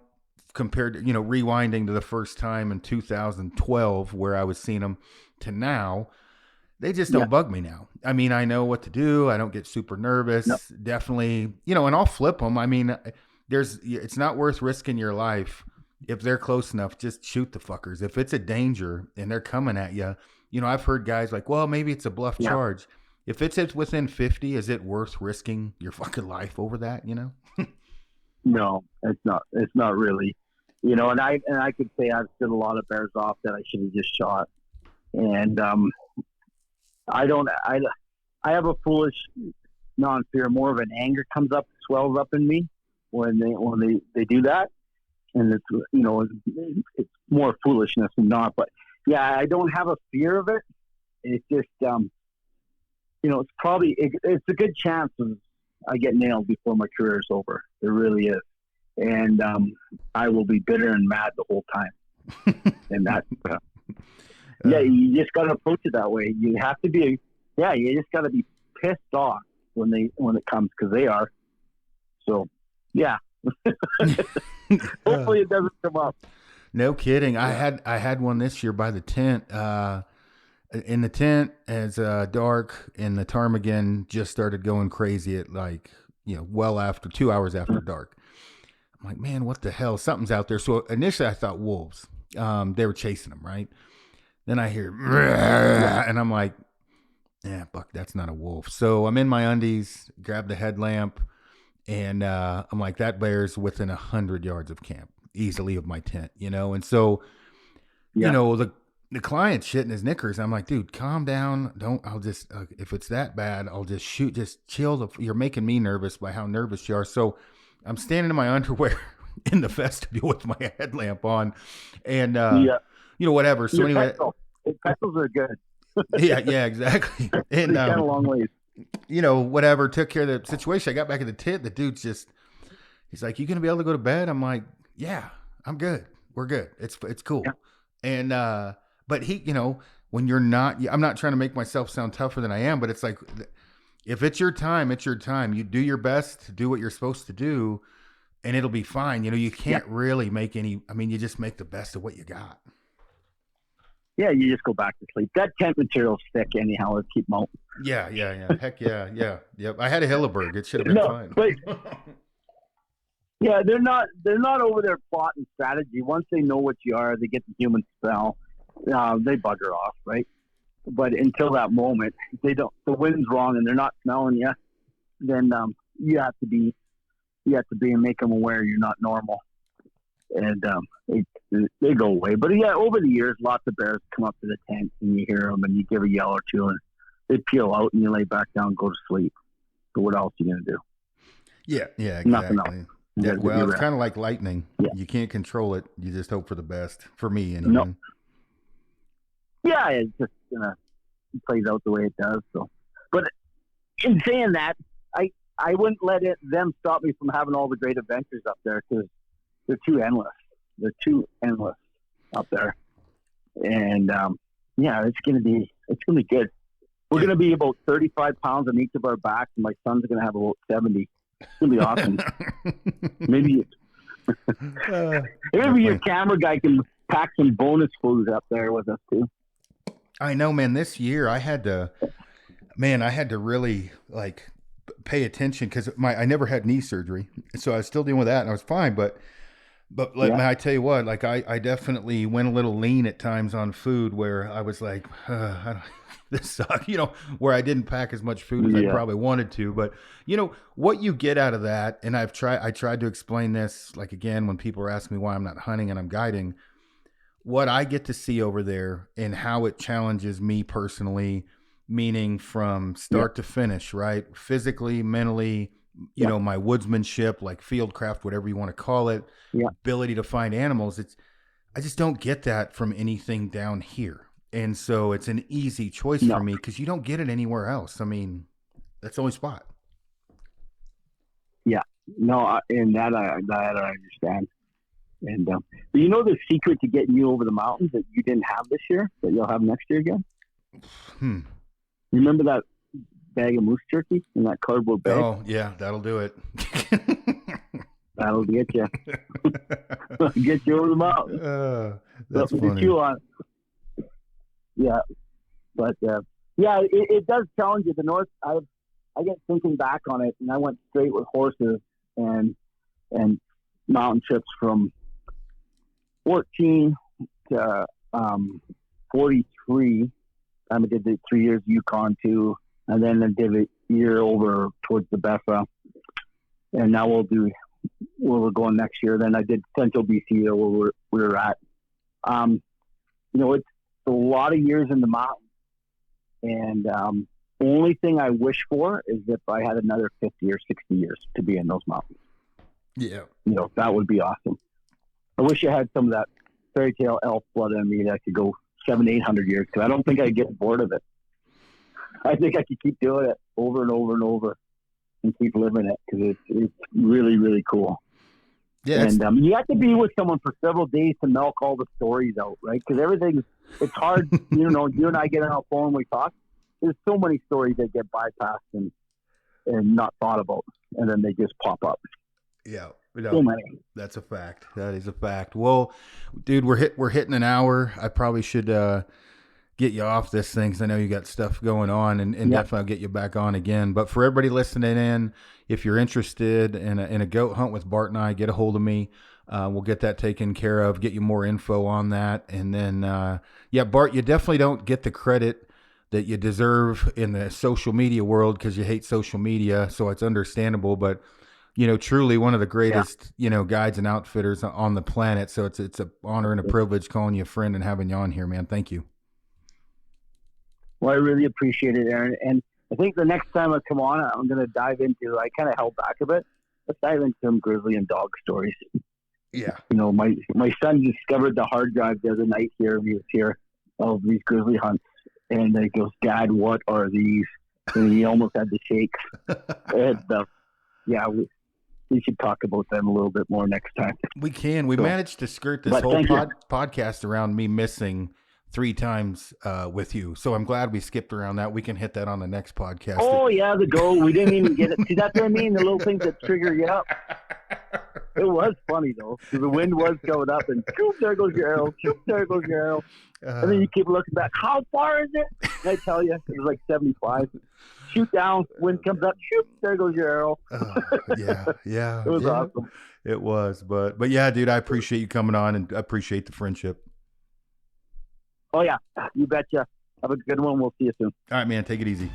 Compared to rewinding to the first time in 2012 where I was seeing them to now. They just don't bug me now. I mean, I know what to do. I don't get super nervous. Nope. Definitely, and I'll flip them. I mean, it's not worth risking your life. If they're close enough, just shoot the fuckers. If it's a danger and they're coming at you, I've heard guys like, well, maybe it's a bluff charge. If it's within 50, is it worth risking your fucking life over that, No, it's not. It's not really. And I could say I've stood a lot of bears off that I should have just shot. And, I have a foolish non-fear, more of an anger comes up, swells up in me when they do that. And it's more foolishness than not, but I don't have a fear of it. It's just, it's probably, it's a good chance I get nailed before my career is over. It really is. And, I will be bitter and mad the whole time. And that, you just got to approach it that way. You have to be, you just got to be pissed off when it comes, because they are. So, hopefully it doesn't come up. No kidding. I had one this year by the tent. In the tent, as dark, and the ptarmigan just started going crazy at well after 2 hours after dark. I'm like, man, what the hell? Something's out there. So initially I thought wolves. They were chasing them, right? Then I hear, and I'm like, Buck, that's not a wolf. So I'm in my undies, grab the headlamp, and I'm like, that bear's within 100 yards of camp, easily of my tent, And so, the client's shitting his knickers. I'm like, dude, calm down. I'll just, if it's that bad, I'll just shoot. Just chill. You're making me nervous by how nervous you are. So I'm standing in my underwear in the vestibule with my headlamp on, and whatever. So anyway, pencils are good. yeah, exactly. And kind of long ways. Whatever, took care of the situation. I got back in the tent. The dude's he's like, "You gonna be able to go to bed?" I'm like, "Yeah, I'm good. We're good. It's cool." Yeah. And but he, when you're not, I'm not trying to make myself sound tougher than I am, but it's like If it's your time, it's your time. You do your best, do what you're supposed to do, and it'll be fine. You Yeah. can't really make any. I mean, you just make the best of what you got. Yeah, you just go back to sleep. That tent material's thick anyhow. Let's keep them out. Yeah. Heck yeah. Yep. I had a Hilleberg. It should have been No, fine. but yeah, they're not over there plotting strategy. Once they know what you are, they get the human smell. They bugger off, right? But until that moment, if they don't. The wind's wrong and they're not smelling you. Then you have to be and make them aware you're not normal, and they go away. But yeah, over the years, lots of bears come up to the tent and you hear them and you give a yell or two and they peel out and you lay back down and go to sleep. So what else are you gonna do? Yeah, exactly. Nothing else. Yeah, well, it's kind of like lightning. Yeah. You can't control it. You just hope for the best. For me, anyway. No. Yeah, it's just it plays out the way it does. So, but in saying that, I wouldn't let them stop me from having all the great adventures up there because they're too endless. They're too endless up there, and yeah, it's gonna be good. We're gonna be about 35 pounds on each of our backs, and my son's gonna have about 70. It's gonna be awesome. Maybe your camera guy can pack some bonus foods up there with us too. I know, man. This year I had to really like pay attention because I never had knee surgery, so I was still dealing with that, and I was fine. But like, man, I tell you what, like I definitely went a little lean at times on food where I was like, this sucks, where I didn't pack as much food as I probably wanted to. But what you get out of that, and I tried to explain this, like, again, when people are asking me why I'm not hunting and I'm guiding, what I get to see over there and how it challenges me personally, meaning from start to finish, right? Physically, mentally, my woodsmanship, like fieldcraft, whatever you want to call it, ability to find animals. I just don't get that from anything down here. And so it's an easy choice for me because you don't get it anywhere else. I mean, that's the only spot. Yeah. No, and that I understand. And but the secret to getting you over the mountains that you didn't have this year that you'll have next year again? You remember that bag of moose turkey in that cardboard bag? Oh yeah, that'll do it. That'll get you. Get you over the mountain. That's funny. Get you on. Yeah, but it does challenge you. The north, I get thinking back on it, and I went straight with horses and mountain trips from 14 to 43. I did the 3 years Yukon too, and then I did a year over towards the Bessa, and now we'll do where we're going next year. Then I did Central BC where we're at. It's a lot of years in the mountains, and only thing I wish for is if I had another 50 or 60 years to be in those mountains. Yeah, that would be awesome. I wish I had some of that fairy tale elf blood in me that I could go 700-800 years, because I don't think I'd get bored of it. I think I could keep doing it over and over and over and keep living it, because it's really, really cool. Yeah, and you have to be with someone for several days to milk all the stories out, right? Because it's hard. You and I get on our phone, we talk. There's so many stories that get bypassed and not thought about, and then they just pop up. Yeah. So many. That's a fact. That is a fact. Well, dude, we're hitting an hour. I probably should get you off this thing because I know you got stuff going on, and definitely I'll get you back on again. But for everybody listening in, if you're interested in a goat hunt with Bart and I, get a hold of me. We'll get that taken care of, get you more info on that. And then, Bart, you definitely don't get the credit that you deserve in the social media world because you hate social media. So it's understandable, but truly one of the greatest, guides and outfitters on the planet. So it's an honor and a privilege calling you a friend and having you on here, man. Thank you. Well, I really appreciate it, Aaron. And I think the next time I come on, I'm going to dive into, I kind of held back a bit. Let's dive into some grizzly and dog stories. Yeah. My son discovered the hard drive the other night here. He was here of these grizzly hunts. And he goes, Dad, what are these? And he almost had the shakes. And we should talk about them a little bit more next time. We can. We managed to skirt this whole podcast around me missing 3 times with you. So I'm glad we skipped around that. We can hit that on the next podcast. Oh yeah, the goal. We didn't even get it. See, that's what I mean. The little things that trigger you up. It was funny though, because the wind was coming up, and shoop, there goes your arrow. Shoop, there goes your arrow. And then you keep looking back. How far is it? And I tell you, it was like 75. Shoot down. Wind comes up. Shoop, there goes your arrow. Yeah. It was awesome. It was, but yeah, dude, I appreciate you coming on, and I appreciate the friendship. Oh yeah, you betcha. Have a good one. We'll see you soon. All right, man. Take it easy.